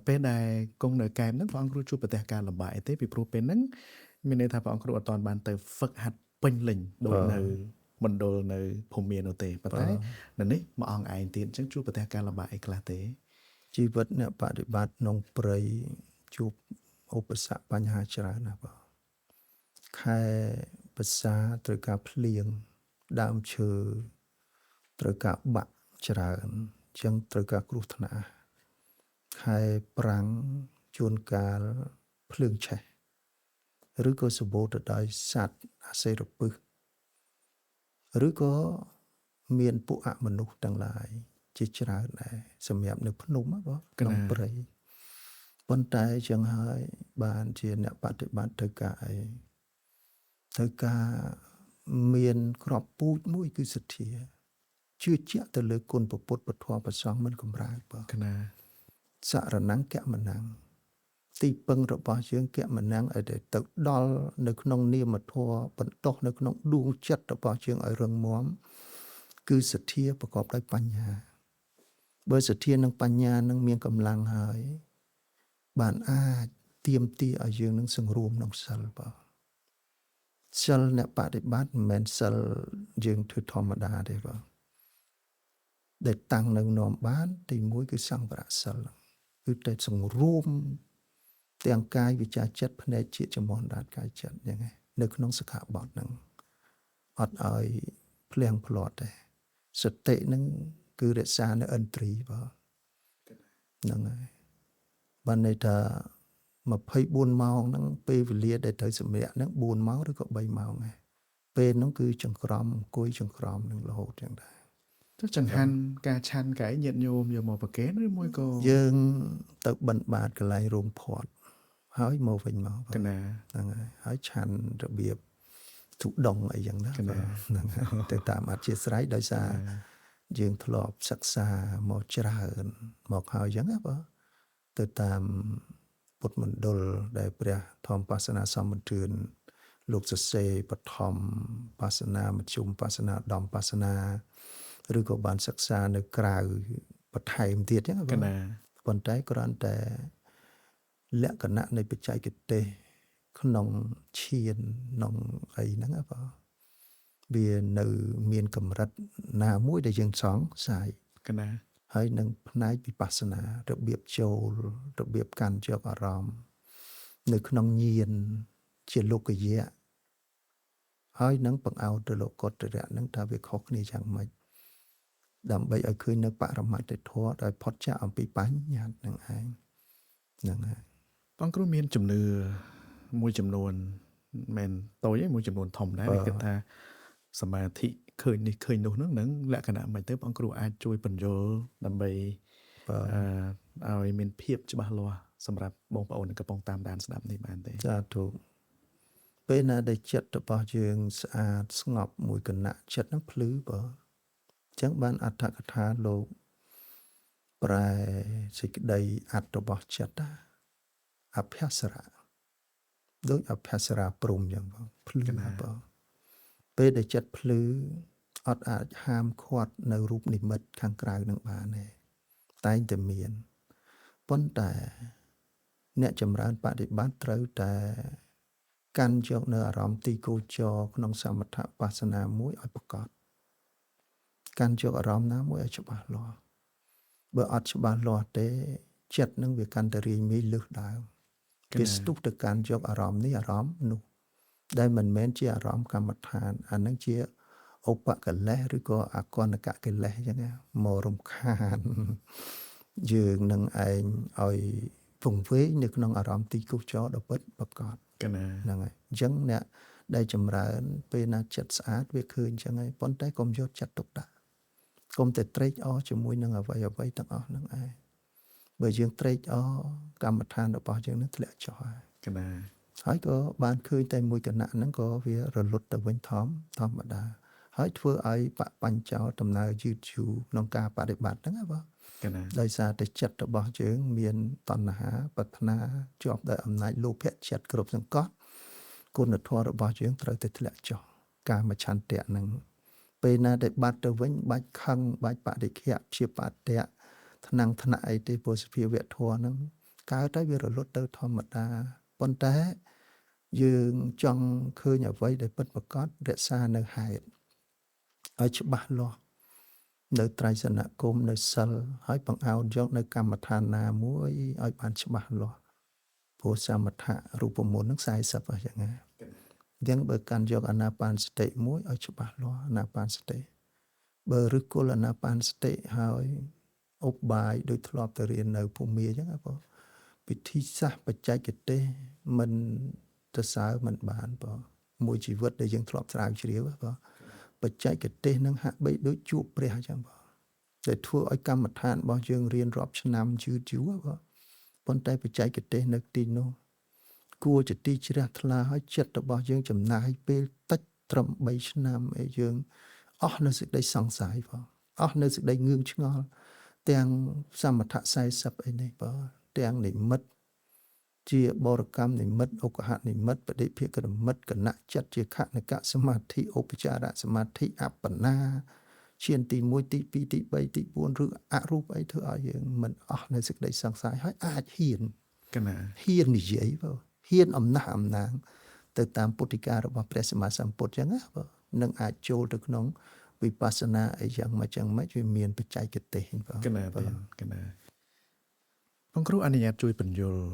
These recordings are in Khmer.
ពេលដែលគង់នៅកែបហ្នឹងព្រះអង្គគ្រូជួបប្រទះការលំបាកអីទេពីព្រោះពេលហ្នឹងមានន័យថាព្រះអង្គគ្រូអត់ទាន់បានទៅហ្វឹកហាត់ពេញលេញដូចនៅមណ្ឌលនៅភូមិមាននោះទេប៉ុន្តែនៅនេះមួយអង្គឯងទៀតអញ្ចឹងជួបប្រទះការលំបាកអីខ្លះទេជីវិតអ្នកបដិបត្តិក្នុងព្រៃជួបឧបសគ្គបញ្ហាច្រើនណាស់បងខែភាសាត្រូវការភ្លៀងដើមឈើត្រូវការបាក់ច្រើនអញ្ចឹងត្រូវការគ្រោះថ្នាក់ខែប្រាំងជួនកាលភ្លើងឆេះឬក៏សម្បូរទៅដោយសត្វអាសេរពិសឬក៏មានពួកអមនុស្សទាំងឡាយជាច្រើនដែរសម្រាប់នៅភ្នំបងក្នុងព្រៃប៉ុន្តែចឹងហើយបានជាអ្នកបដិបត្តិត្រូវការអីត្រូវការមានក្របពូជមួយគឺសទ្ធាជឿជាក់ទៅលើគុណពុទ្ធពធម៌ប្រសងមិនកំរើកបងកណាសរណង្គមណង្គទីពឹងរបស់យើងគមណង្គឲ្យទៅដល់នៅក្នុងនាមធម៌បន្តោះនៅក្នុងដួងចិត្តរបស់យើងឲ្យរឹងមាំគឺសទ្ធាប្រកបដោយបញ្ញាបើសទ្ធានិងបញ្ញានឹងមានកម្លាំងហើយបានអាចទៀមទាឲ្យយើងនឹងសង្រួមក្នុងសិលបងសិលអ្នកបដិបត្តិមិនមែនសិលយើងធ្វើធម្មតាទេបងដែលតាំងនៅនាំបានទីមួយគឺសង្វរសិលគឺតែសង្រួមទាំងកាយវិជាចិត្តភ្នែកជាចំហដាតកាយចិត្តយ៉ាងហ្នឹងនៅក្នុងសិក្ខាបទហ្នឹងអត់ឲ្យភ្លៀងផ្លាត់ទេសតិហ្នឹងគឺរក្សានៅឥន្ទ្រីបងហ្នឹងហើយបានន័យថា24ម៉ោងហ្នឹងពេលវេលាដែលត្រូវសម្រាកហ្នឹង4ម៉ោងឬក៏3ម៉ោងឯងពេលហ្នឹងគឺចង្ក្រមអង្គុយចង្ក្រមនឹងរហូតយ៉ាងដែរទៅចង្ហាន់ការឆាន់កែញាតញោមយកមកប្រគេនឬមួយក៏យើងទៅបិណ្ឌបាតកន្លែងរោងផាត់ហើយមកវិញមកកណាហ្នឹងហើយឆាន់របៀបទុដងអីយ៉ាងណាហ្នឹងទៅតាមអធិស្ឋានដោយសារយើងធ្លាប់សិក្សាមកច្រើនមកហើយអញ្ចឹងណាបងទៅតាមពុទ្ធមណ្ឌលដែលព្រះធម្មបាសនាសម្បទានលោកសរសេរបឋមបាសនាមជ្ឈុំបាសនាដំបាសនាឬក៏បានសិក្សានៅក្រៅបន្ថែមទៀតអញ្ចឹងបងប៉ុន្តែគ្រាន់តែលក្ខណៈនៃបច្ចេកទេសក្នុងឈានក្នុងអីហ្នឹងបងវានៅមានកម្រិតណាមួយដែលយើងសង្ស័យកណាហើយនឹងផ្នែកវិបស្សនារបៀបចូលរបៀបកាន់យកអារម្មណ៍នៅក្នុងញាណជាលោកយៈហើយនឹងបង្អោតទៅលោកកតរៈនឹងថាវាខុសគ្នាយ៉ាងម៉េចដើម្បីឲ្យឃើញនៅបរមត្តធម៌ដោយផុតចាកអំពីបញ្ញត្តិនឹងឯងហ្នឹងហើយបងគ្រូមានជំនឿមួយចំនួនមិនតូចទេមួយចំនួនធំដែរគេគិតថាសមាធិឃើញនេះឃើញនោះនឹងលក្ខណៈមិនទៅបងគ្រូអាចជួយបញ្យល់ដើម្បីឲ្យមានភាពច្បាស់លាស់សម្រាប់បងប្អូនដែលកំពុងតាមដានស្ដាប់នេះបានទេចាទូពេលណាដែលចិត្តរបស់យើងស្អាតស្ងប់មួយគណៈចិត្តនឹងភ្លឺបើអញ្ចឹងបានអត្ថកថាលោកប្រែសេចក្តីអត្តរបស់ចិត្តអភស្សរៈដូចអភស្សរាព្រំអញ្ចឹងបងភ្លឺណាបងពេលដែលចិត្តភ្លឺអត់អាចហាមឃាត់នៅរូបនិមិត្តខាងក្រៅនឹងបានទេតែងតែមានប៉ុន្តែអ្នកចម្រើនបដិបត្តិត្រូវតែកាន់យកនៅអារម្មណ៍ទីគោចរក្នុងសមថបស្សនាមួយឲ្យប្រកបកាន់យកអារម្មណ៍ណាមួយឲ្យច្បាស់លាស់បើអត់ច្បាស់លាស់ទេចិត្តនឹងវាកាន់តែរាយមាយលឹះដើមវាស្ទុះទៅកាន់យកអារម្មណ៍នេះអារម្មណ៍នោះដែលមិនមែនជាអារម្មណ៍កម្មដ្ឋានអានឹងជាឧបកិលេសឬក៏អកណ្ណកកិលេសអញ្ចឹងមករំខានយើងនឹងឯងឲ្យពង្វេងនៅក្នុងអារម្មណ៍ទីគូចរដ៏ពិតប្រកបហ្នឹងហើយអញ្ចឹងអ្នកដែលចម្រើនពេលណាចិត្តស្អាតវាឃើញអញ្ចឹងហើយប៉ុន្តែកុំយកចិត្តទុកដាក់កុំតែត្រេកអរជាមួយនឹងអ្វីអ្វីទាំងអស់ហ្នឹងឯងបើយើងត្រេកអរកម្មដ្ឋានរបស់យើងនឹងធ្លាក់ចុះហើយក៏បានឃើញតែមួយគណៈហ្នឹងក៏វារលត់ទៅវិញធម្មតាហើយធ្វើឲ្យបញ្ចោដំណើរយឺតយូរក្នុងការបដិបត្តិហ្នឹងបងដោយសារតែចិត្តរបស់យើងមានតណ្ហាប្រាថ្នាជាប់ដោយអំណាចលោភៈចិត្តគ្រប់សង្កត់គុណធម៌របស់យើងត្រូវតែធ្លាក់ចុះកាមឆន្ទៈហ្នឹងពេលណាដែលបាត់ទៅវិញបាច់ខឹងបាច់បដិខៈព្យាបាទៈ ថ្នាំងថ្នាក់អីទេព្រោះសភាវៈធម៌ហ្នឹងកើតទៅវារលត់ទៅធម្មតាប៉ុន្តែយើងចង់ឃើញអ្វីដែលពិតប្រាកដរក្សានៅហេតុឲ្យច្បាស់លាស់នៅត្រៃសនគមនៅសិលហើយបង្អោនយកនៅកម្មដ្ឋានណាមួយឲ្យបានច្បាស់លាស់ព្រោះសមថៈរូបមន្តហ្នឹង40អញ្ចឹងណាអញ្ចឹងបើកាន់យកអាណាបានសតិមួយឲ្យច្បាស់លាស់អាណាបានសតិបើឫសគល់អាណាបានសតិហើយឧបាយដូចធ្លាប់ទៅរៀននៅភូមិអញ្ចឹងបងវិធីសាស្ត្របច្ចេកទេសមិនទៅសើមិនបានបងមួយជីវិតដែលយើងធ្លាប់ស្រាវជ្រាវបងបច្ចេកទេសនឹងហាក់បីដូចជួបព្រះអញ្ចឹងបងដែលធ្វើឲ្យកម្មដ្ឋានរបស់យើងរៀនរាប់ឆ្នាំយឺតយូរបងប៉ុន្តែបច្ចេកទេសនៅទីនោះគួរជាទីជ្រះថ្លាឲ្យចិត្តរបស់យើងចំណាយពេលតិចត្រឹម3ឆ្នាំឲ្យយើងអស់នៅសេចក្តីសង្ស័យបងអស់នៅសេចក្តីងឿងឆ្ងល់ទាំងសមថៈ40អីនេះបងទាំងនិមិត្តជាបរកម្មនិមិត្តឧក្ហនិមិត្តបដិភិក្ខនិមិត្តគណៈចិត្តជាខណកសមាធិឧបចារសមាធិអបណាឈានទី1ទី2ទី3ទី4ឬអរូបអីធ្វើឲ្យយើងមិនអស់នៅសេចក្តីសង្ស័យហើយអាចហ៊ានកណាហ៊ាននិយាយបងហ៊ានអំណះអំណាងទៅតាមពុទ្ធិការបស់ព្រះសម្មាសម្ពុទ្ធចឹងណាបងនឹងអាចចូលទៅក្នុងវិបស្សនាអីយ៉ាងម៉េចវាមានបច្ចេកទេសបងកណាបងគ្រូអនុញ្ញាតជួយបញ្យល់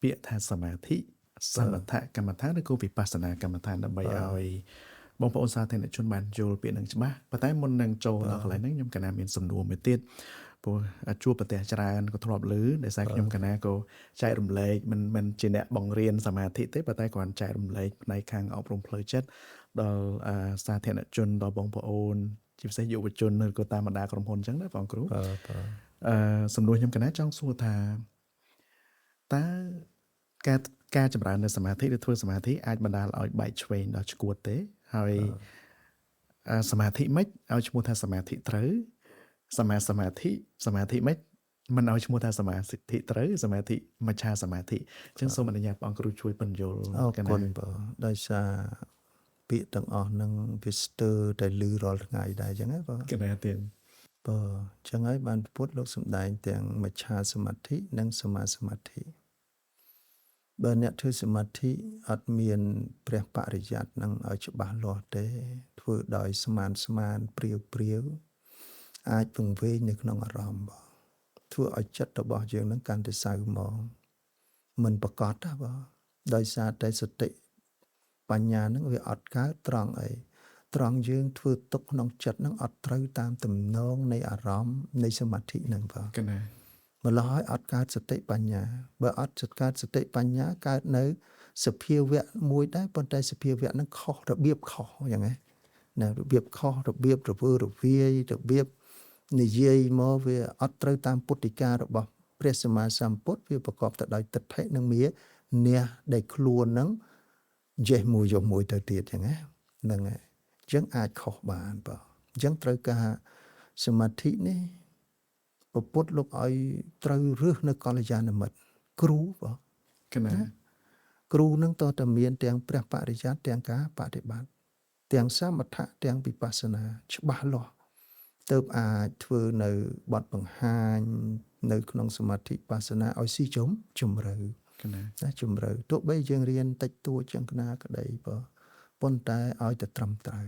ពាក្យថាសមាធិសមថកម្មដ្ឋានឬក៏វិបស្សនាកម្មដ្ឋានដើម្បីឲ្យបងប្អូនសាធារណជនបានយល់ពាក្យនឹងច្បាស់ប៉ុន្តែមុននឹងចូលដល់កន្លែងហ្នឹងខ្ញុំកណាមានសំណួរមួយទៀតព្រោះជួបប្រទេសច្រើនក៏ធ្លាប់ឮដោយសារខ្ញុំកណាក៏ចែករំលែកមិនជាអ្នកបង្រៀនសមាធិទេប៉ុន្តែគ្រាន់ចែករំលែកផ្នែកខាងអប់រំផ្លូវចិត្តដល់សាធារណជនដល់បងប្អូនជាពិសេសយុវជនឬក៏តាមបណ្ដាក្រុមហ៊ុនអញ្ចឹងណាបងគ្រូសំណួរខ្ញុំកណាចង់សួរថាតើការចម្រើននៅសមាធិឬធ្វើសមាធិអាចបណ្ដាលឲ្យបែកឆ្វេងដល់ឆ្កួតទេហើយសមាធិមិនឲ្យឈ្មោះថាសមាធិត្រូវសមាធិមិនមិនឲ្យឈ្មោះថាសមាធិត្រូវសមាធិមច្ឆាសមាធិអញ្ចឹងសូមអនុញ្ញាតបងគ្រូជួយបញ្យល់កណាបងដោយសារពាក្យទាំងអស់ហ្នឹងវាស្ទើរតែឮរាល់ថ្ងៃដែរអញ្ចឹងណាបងកណាទៀតបងអញ្ចឹងហើយបានពុទ្ធលោកសម្ដែងទាំងមច្ឆាសមាធិនិងសមាសមាធិបើអ្នកធ្វើសមាធិអត់មានព្រះបរិយ័តនឹងឲ្យច្បាស់លាស់ទេធ្វើដោយស្មានព្រាវអាចពង្វេងនៅក្នុងអារម្មណ៍បងធ្វើឲ្យចិត្តរបស់យើងនឹងកាន់តែសៅហ្មងមិនប្រកបទេបងដោយសារតែសតិបញ្ញានឹងវាអត់កើតត្រង់អីត្រង់យើងធ្វើទុកក្នុងចិត្តនឹងអត់ត្រូវតាមទំនងនៃអារម្មណ៍នៃសមាធិនឹងបងកណាម្ល៉េះឲ្យអត់កើតសតិបញ្ញាបើអត់កើតសតិបញ្ញាកើតនៅសភាវៈមួយដែរប៉ុន្តែសភាវៈនឹងខុសរបៀបខុសយ៉ាងណានៅរបៀបខុសរបៀបរវើរវាយរបៀបនិយាយមកវាអត់ត្រូវតាមពុទ្ធិការបស់ព្រះសម្មាសម្ពុទ្ធវាប្រកបទៅដោយទិដ្ឋិនិងមាអ្នកដែលខ្លួននឹងនិយាយមួយយកមួយទៅទៀតយ៉ាងណាហ្នឹងហើយអញ្ចឹងអាចខុសបានបងអញ្ចឹងត្រូវការសមាធិនេះពុទ្ធលោកឲ្យត្រូវរើសនៅកល្យាណមិត្តគ្រូបងកណាគ្រូនឹងតើតមានទាំងព្រះបរិយ័តទាំងការបដិបត្តិទាំងសមថៈទាំងវិបស្សនាច្បាស់លាស់ទើបអាចធ្វើនៅបទបង្ហាញនៅក្នុងសមាធិបស្សនាឲ្យស៊ីជំរឿកណាជំរឿទោះបីយើងរៀនតិចតួចចឹងកណាក្តីបងប៉ុន្តែឲ្យតែត្រឹមត្រូវ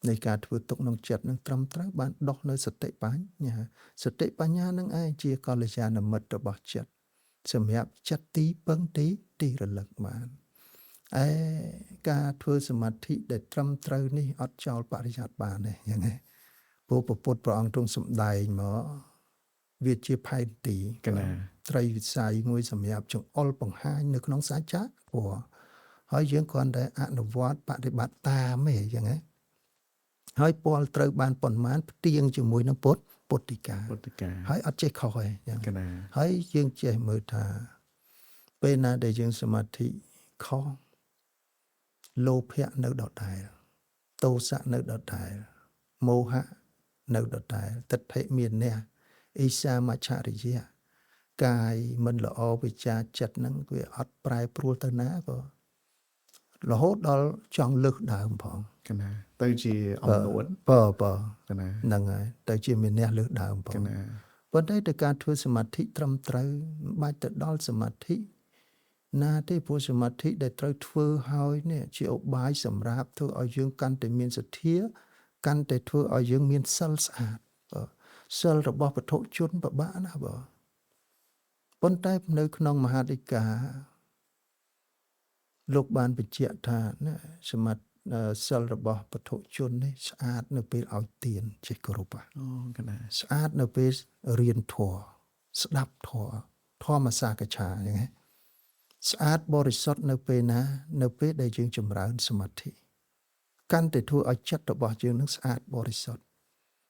នៃការធ្វើទុកក្នុងចិត្តនឹងត្រឹមត្រូវបានដោះនៅសតិបញ្ញានឹងឯងជាកល្យាណមិត្តរបស់ចិត្តសម្រាប់ចិត្តទីពឹងទីរលឹកបានឯការធ្វើសមាធិដែលត្រឹមត្រូវនេះអត់ចោលបរិយ័តបានទេយ៉ាងណាពុទ្ធព្រះអង្គទ្រង់សម្ដែងមកវាជាផែនទីកណាត្រីវិស័យមួយសម្រាប់ចង្អុលបង្ហាញនៅក្នុងសច្ចៈព្រោះហើយយើងគ្រាន់តែអនុវត្តបដិបត្តិតាមទេយ៉ាងណាហើយពលត្រូវបានប៉ុន្មានផ្ទៀងជាមួយនឹងពុទ្ធិកាហើយអត់ចេះខុសទេយ៉ាងណាហើយយើងចេះមើលថាពេលណាដែលយើងសមាធិខុសលោភៈនៅដដែលទោសៈនៅដដែលមោហៈនៅដដែលទិដ្ឋិមានអ្នកអ៊ីសាមច្ឆរិយៈកាយមិនល្អវិចារចិត្តហ្នឹងវាអត់ប្រែប្រួលទៅណាក៏ រហូតដល់ចង់លើកដើមផង កណាទៅជាអំនួន បើ កណា ហ្នឹងហើយទៅជាមានអ្នកលើកដើមផង កណា ប៉ុន្តែទៅការធ្វើសមាធិត្រឹមត្រូវមិនបាច់ទៅដល់សមាធិណាទេព្រោះសមាធិដែលត្រូវធ្វើហើយនេះជាឧបាយសម្រាប់ធ្វើឲ្យយើងកាន់តែមានសទ្ធាកាន់តែធ្វើឲ្យយើងមានសិលស្អាតសិលរបស់ពុទ្ធជនពិបាកណាស់បើប៉ុន្តែនៅក្នុងមហាដីកាលោកបានបញ្ជាក់ថាណាសមាធិសិលរបស់ពុទ្ធជននេះស្អាតនៅពេលឲ្យទានចេះគោរព អូកណា ស្អាតនៅពេលរៀនធម៌ស្ដាប់ធម៌ធម្មសាកឆាអញ្ចឹងស្អាតបរិសុទ្ធនៅពេលណានៅពេលដែលយើងចម្រើនសមាធិកាន់តែធ្វើឲ្យចិត្តរបស់យើងនឹងស្អាតបរិសុទ្ធ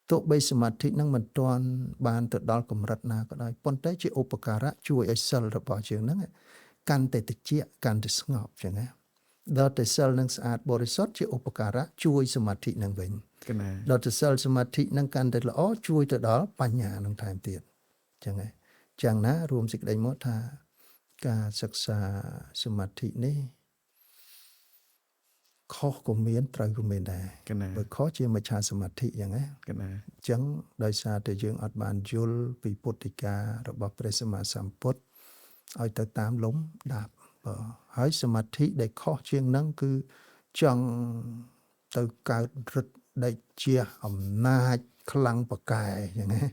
ទោះបីសមាធិនឹងមិនទាន់បានទៅដល់កម្រិតណាក៏ដោយប៉ុន្តែជាឧបការៈជួយឲ្យសិលរបស់យើងនឹងកាន់តែត្រជាក់កាន់តែស្ងប់អញ្ចឹងណាដល់តែសិលនឹងស្អាតបរិសុទ្ធជាឧបការៈជួយសមាធិនឹងវិញ កណា ដល់ទៅសិលសមាធិនឹងកាន់តែល្អជួយទៅដល់បញ្ញានឹងថែមទៀតអញ្ចឹងហើយយ៉ាងណារួមសេចក្តីមកថាការសិក្សាសមាធិនេះខុសក៏មានត្រូវក៏មានដែរ កណា បើខុសជាមច្ឆាសមាធិអញ្ចឹងណា កណា អញ្ចឹងដោយសារតែយើងអត់បានយល់ពីពុទ្ធិការបស់ព្រះសម្មាសម្ពុទ្ធឲ្យទៅតាមលំដាប់បើហើយសមាធិដែលខុសជាងហ្នឹងគឺចង់ទៅកើតរិទ្ធដេកជាអំណាចខ្លាំងប្រកែអញ្ចឹងណា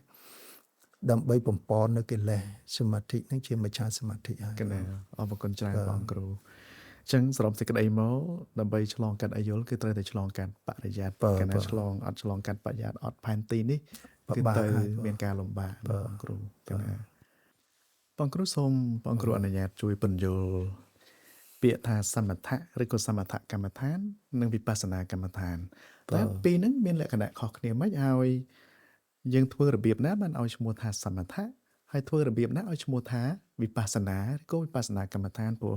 ដើម្បីបំពន់នៅកិលេសសមាធិហ្នឹងជាមច្ឆាសមាធិហើយក ណាអរគុណច្រើនបងគ្រូអញ្ចឹងសរុបសេចក្តីមកដើម្បីឆ្លងកាត់អាយុលគឺត្រូវតែឆ្លងកាត់បរិយ័តកាលណាឆ្លងអត់ឆ្លងកាត់បរិយ័តអត់ផែនទីនេះគឺទៅមានការលំបាកបងគ្រូកណាបងគ្រូសូមបងគ្រូអនុញ្ញាតជួយពន្យល់ពាក្យថាសមថៈឬក៏សមថកម្មដ្ឋាននិងវិបស្សនាកម្មដ្ឋានតើពីរហ្នឹងមានលក្ខណៈខុសគ្នាមិនហើយយើងធ្វើរបៀបណាបានឲ្យឈ្មោះថាសមថៈហើយធ្វើរបៀបណាឲ្យឈ្មោះថាវិបស្សនាឬក៏វិបស្សនាកម្មដ្ឋានព្រោះ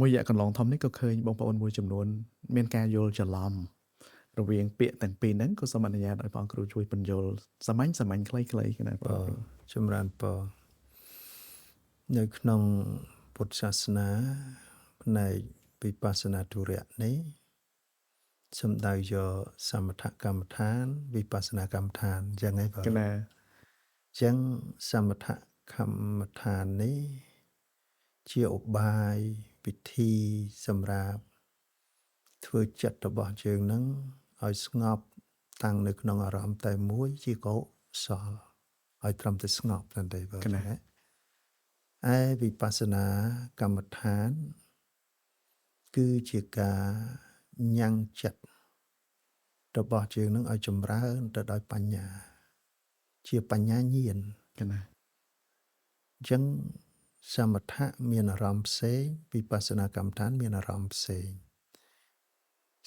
មួយរយៈកន្លងធំនេះក៏ឃើញបងប្អូនមួយចំនួនមានការយល់ច្រឡំរវាងពាក្យទាំងពីរហ្នឹងក៏សូមអនុញ្ញាតឲ្យបងគ្រូជួយពន្យល់សាមញ្ញខ្លីៗណាបងគ្រូ ចម្រើនពរនៅក្នុងពុទ្ធសាសនាផ្នែកវិបស្សនាទុរៈនេះសំដៅយកសមថកម្មដ្ឋានវិបស្សនាកម្មដ្ឋានយ៉ាងហ្នឹងបើ កណា ចឹងសមថកម្មដ្ឋាននេះជាឧបាយពិធីសម្រាប់ធ្វើចិត្តរបស់យើងនឹងឲ្យស្ងប់តាំងនៅក្នុងអារម្មណ៍តែមួយជាកុសលឲ្យត្រឹមតែស្ងប់តែទេបើណាឯវិបស្សនាកម្មដ្ឋានគឺជាការញ៉ាំងចិត្តរបស់យើងនឹងឲ្យចម្រើនទៅដោយបញ្ញាជាបញ្ញាញាណ កណា អញ្ចឹងសមថៈមានអារម្មណ៍ផ្សេងវិបស្សនាកម្មដ្ឋានមានអារម្មណ៍ផ្សេង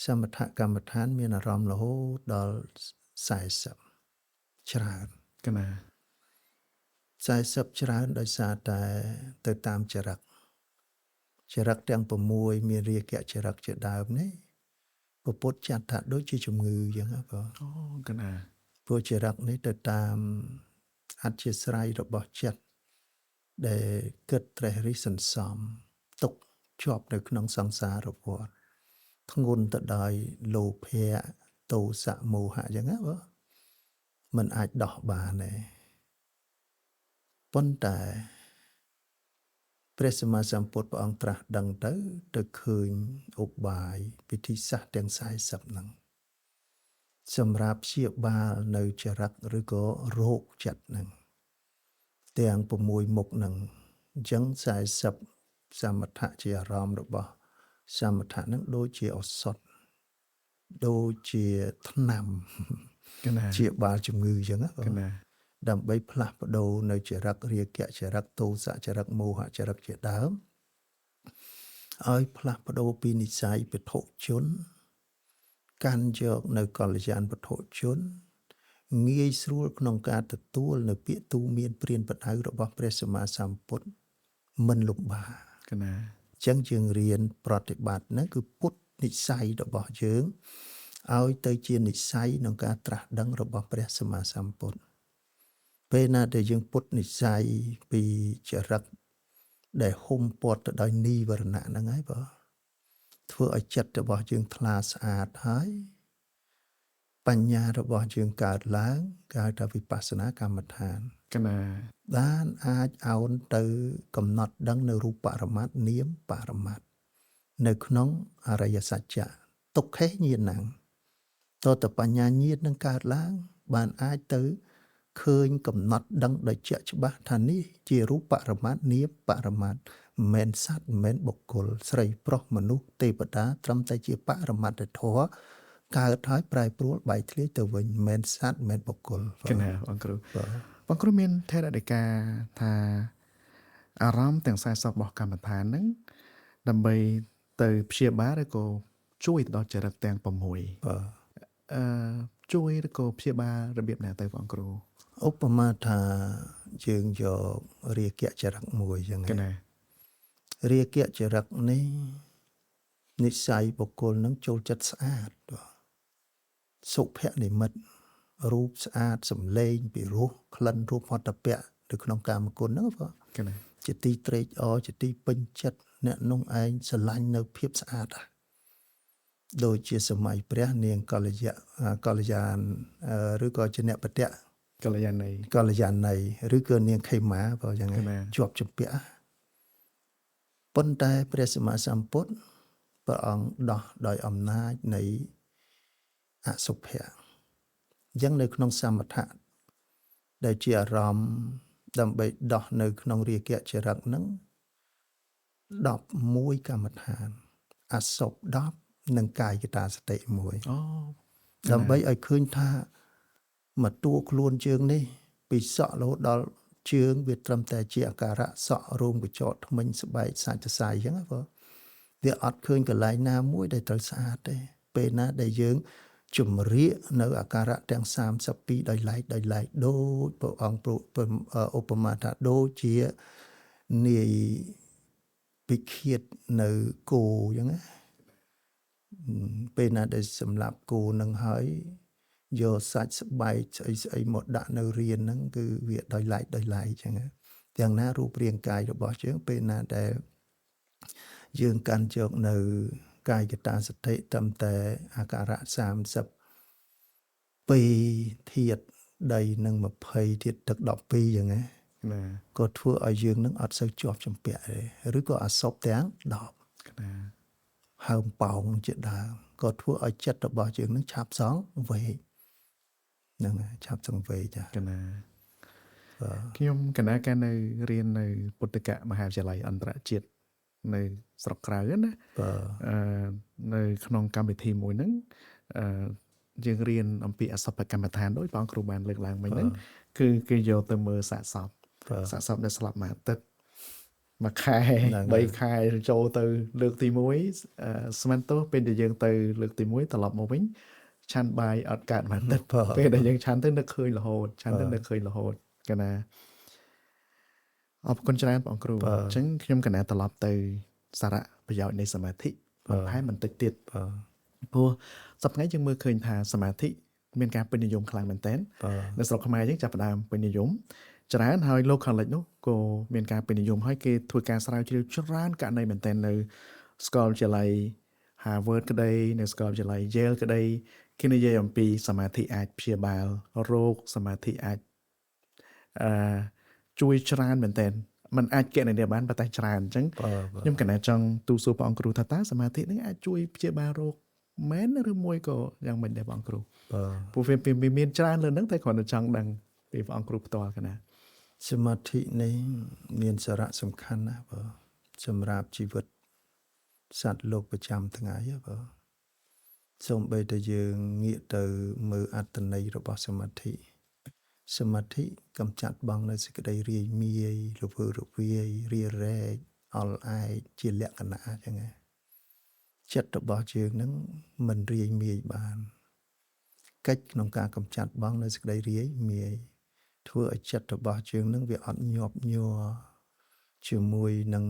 សមថកម្មដ្ឋានមានអារម្មណ៍រហូតដល់40ច្រើន កណា 40ច្រើនដោយសារតែទៅតាមចរិតទាំង6មានរាគៈចរិតជាដើមនេះពពុទ្ធចាត់ថាដូចជាជំងឺអញ្ចឹងហ៎បង អូកណា ព្រោះចរិតនេះទៅតាមអធិស្រ័យរបស់ចិត្តដែលគិតត្រេះរិះសន្សំទុកជាប់នៅក្នុងសង្សារវដ្តធ្ងន់ទៅដោយលោភៈទោសៈមោហៈអញ្ចឹងណាបងมันអាចដោះបានទេប៉ុន្តែព្រះសម្មាសម្ពុទ្ធព្រះអង្គត្រាស់ដឹងទៅឃើញឧបាយពិធីសាស្ត្រទាំង40ហ្នឹងសម្រាប់ព្យាបាលនៅចរិតឬក៏រោគចិត្តហ្នឹងទាំង6មុខហ្នឹងអញ្ចឹង40សមថៈជាអារម្មណ៍របស់សមថៈហ្នឹងដូចជាឱសថដូចជាថ្នាំ កណា ជាបាលជំងឺអញ្ចឹងណាបង កណា ដើម្បីផ្លាស់ប្ដូរនៅចរិតរាគៈចរិតទោសៈចរិតមោហៈចរិតជាដើមឲ្យផ្លាស់ប្ដូរពីនិស្ស័យពុទ្ធជនកាន់យកនៅកល្យានពុទ្ធជនងាយស្រួលក្នុងការទទួលនៅពាក្យទូមានព្រានប្រដៅរបស់ព្រះសម្មាសម្ពុទ្ធមិនលំបាក កណា អញ្ចឹងយើងរៀនប្រតិបត្តិហ្នឹងគឺពុទ្ធនិស្ស័យរបស់យើងឲ្យទៅជានិស្ស័យក្នុងការត្រាស់ដឹងរបស់ព្រះសម្មាសម្ពុទ្ធពេលណាដែលយើងពុទ្ធនិស្ស័យពីចរិតដែលហុំព័ទ្ធទៅដោយនិវរណៈហ្នឹងហើយបើ ធ្វើឲ្យចិត្តរបស់យើងថ្លាស្អាតហើយបញ្ញារបស់យើងកើតឡើងគេហៅថាវិបស្សនាកម្មដ្ឋាន កណា បានអាចអោនទៅកំណត់ដឹងនៅរូបបរមត្តនាមបរមត្តនៅក្នុងអរិយសច្ចៈទុក្ខេញាណងតើតបញ្ញាញាណនឹងកើតឡើងបានអាចទៅឃើញកំណត់ដឹងដោយជាក់ច្បាស់ថានេះជារូបបរមត្តនាមបរមត្តមិនមែនសត្វមិនមែនបុគ្គលស្រីប្រុសមនុស្សទេវតាត្រឹមតែជាបរមត្តធម៌កើតហើយប្រែប្រួលបែកធ្លាយទៅវិញមិនមែនសត្វមិនមែនបុគ្គល កណាបងគ្រូបងគ្រូមានថេរដីកាថាអារម្មណ៍ទាំង40របស់កម្មដ្ឋានហ្នឹងដើម្បីទៅព្យាបាលឬក៏ជួយដល់ចរិតទាំង6ជួយឬក៏ព្យាបាលរបៀបណាទៅបងគ្រូ ឧបមាថាយើងយករាគៈចរិតមួយចឹង កណា រាគៈចរិតនេះនិស្ស័យបុគ្គលនឹងចូលចិត្តស្អាតសុភនិមិត្តរូបស្អាតសម្លេងពីរោះក្លិនរូបហត្ថពៈនៅក្នុងកាមគុណហ្នឹងបង កណា ជាទីត្រេកអរជាទីពេញចិត្តអ្នកនោះឯងស្រឡាញ់នៅភាពស្អាតដូចជាសម័យព្រះនាងកល្យានឬក៏ជាអ្នកបតៈ កល្យាណី កល្យាណីឬក៏នាងខេមាបើយ៉ាងហ្នឹងជាប់ជំពាក់ប៉ុន្តែព្រះសម្មាសម្ពុទ្ធព្រះអង្គដោះដោយអំណាចនៃអសុភៈអញ្ចឹងនៅក្នុងសមថៈដែលជាអារម្មណ៍ដើម្បីដោះនៅក្នុងរាគៈចរិតហ្នឹង11កម្មដ្ឋានអសុភ10និងកាយកតាសតិ1 អូ ដើម្បីឲ្យឃើញថាមកតួខ្លួនជើងនេះពីសក់រហូតដល់ជើងវាត្រឹមតែជាអាការៈសក់រោងកញ្ចក់ថ្មិញស្បែកសាច់សរសៃអញ្ចឹងណាបងវាអត់ឃើញកន្លែងណាមួយដែលត្រូវស្អាតទេពេលណាដែលយើងជំរាកនៅអាការៈទាំង32ដោយឡែកដូចព្រះអង្គឧបមាថាដូចជានាយពិឃាតនៅគោអញ្ចឹងណាពេលណាដែលសម្លាប់គោនឹងហើយយកសាច់ស្បែកស្អីមកដាក់នៅរានហ្នឹងគឺវាដោយឡែកអញ្ចឹងទាំងណារូបរាងកាយរបស់យើងពេលណាដែលយើងកាន់យកនៅកាយកតាសតិត្រឹមតែអាការៈ30ធាតុដីនិង20ធាតុទឹក12អញ្ចឹងណា ណា ក៏ធ្វើឲ្យយើងនឹងអត់សូវជាប់ជំពាក់ទេឬក៏អសពទាំង10 កណា ហើមប៉ោងជាដើមក៏ធ្វើឲ្យចិត្តរបស់យើងនឹងឆាប់សងវេកហ្នឹងហើយឆាប់សងវេកចា កណាខ្ញុំកណាកាលនៅរៀននៅពុទ្ធិកមហាវិទ្យាល័យអន្តរជាតិនៅស្រុកក្រៅណា នៅក្នុងកម្មវិធីមួយហ្នឹងយើងរៀនអំពីអសពកម្មដ្ឋានដោយបងគ្រូបានលើកឡើងមិញហ្នឹងគឺគេយកទៅមើលសាកសពដែលស្លាប់មួយអាទិត្យមួយខែ3ខែចូលទៅលើកទី1ស្មានទោះពេលដែលយើងទៅលើកទី1ត្រឡប់មកវិញឆាន់បាយអត់កើតមួយអាទិត្យពេលដែលយើងឆាន់ទៅនឹកឃើញរហូតឆាន់ទៅនឹកឃើញរហូតកណាអរគុណច្រើនបងគ្រូអញ្ចឹងខ្ញុំកណាត្រឡប់ទៅសារៈប្រយោជន៍នៃសមាធិបន្ថែមបន្តិចទៀតព្រោះសប្តាហ៍យើងមើលឃើញថាសមាធិមានការពេញនិយមខ្លាំងមែនទែននៅស្រុកខ្មែរយើងចាប់ផ្ដើមពេញនិយមច្រើនហើយលោកខាងលិចនោះក៏មានការពេញនិយមហើយគេធ្វើការស្រាវជ្រាវច្រើនករណីមែនទែននៅសាកលវិទ្យាល័យ Harvard ក្តីនៅសាកលវិទ្យាល័យ Yale ក្តីគេនិយាយអំពីសមាធិអាចព្យាបាលរោគសមាធិអាចជួយច្រើនមែនទែនมันអាចគណនាបានប៉ុន្តែច្រើនអញ្ចឹងខ្ញុំកណាចង់ទូសួរព្រះអង្គគ្រូថាតើសមាធិនេះអាចជួយព្យាបាលរោគមែនឬមួយក៏យ៉ាងម៉េចដែរព្រះអង្គគ្រូព្រោះវាមានច្រើនលើហ្នឹងតែគ្រាន់តែចង់ដឹងពីព្រះអង្គគ្រូផ្ទាល់កណា សមាធិនេះមានសារៈសំខាន់ណាស់បើសម្រាប់ជីវិតសត្វលោកប្រចាំថ្ងៃបើសូម្បីតែយើងងាកទៅមើលអត្តន័យរបស់សមាធិកំចាត់បងនៅសេចក្តីរាយមាយរវើរវាយរារែកអល់ឯកជាលក្ខណៈអញ្ចឹងចិត្តរបស់យើងនឹងមិនរាយមាយបានកិច្ចក្នុងការកំចាត់បងនៅសេចក្តីរាយមាយធ្វើឲ្យចិត្តរបស់យើងនឹងវាអត់ញាប់ញ័រជាមួយនឹង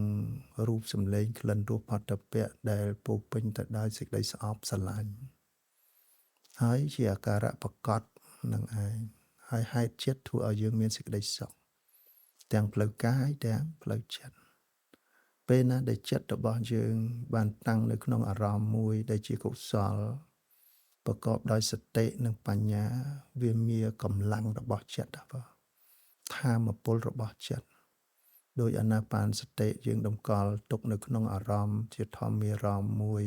រូបសម្លេងក្លិនរសផតពៈដែលពោពេញទៅដោយសេចក្តីស្អប់ស្រឡាញ់ហើយជាអាការៈប្រកបនឹងឯងហើយហេតុចិត្តធ្វើឲ្យយើងមានសេចក្តីសុខទាំងផ្លូវកាយទាំងផ្លូវចិត្ត ពេលណាដែលចិត្តរបស់យើងបានតាំងនៅក្នុងអារម្មណ៍មួយដែលជាកុសលប្រកបដោយសតិនិងបញ្ញាវាមានកម្លាំងរបស់ចិត្តបាទថាមពលរបស់ចិត្តដោយអាណាបានសតិយើងតម្កល់ទុកនៅក្នុងអារម្មណ៍ជាធម្មអារម្មណ៍មួយ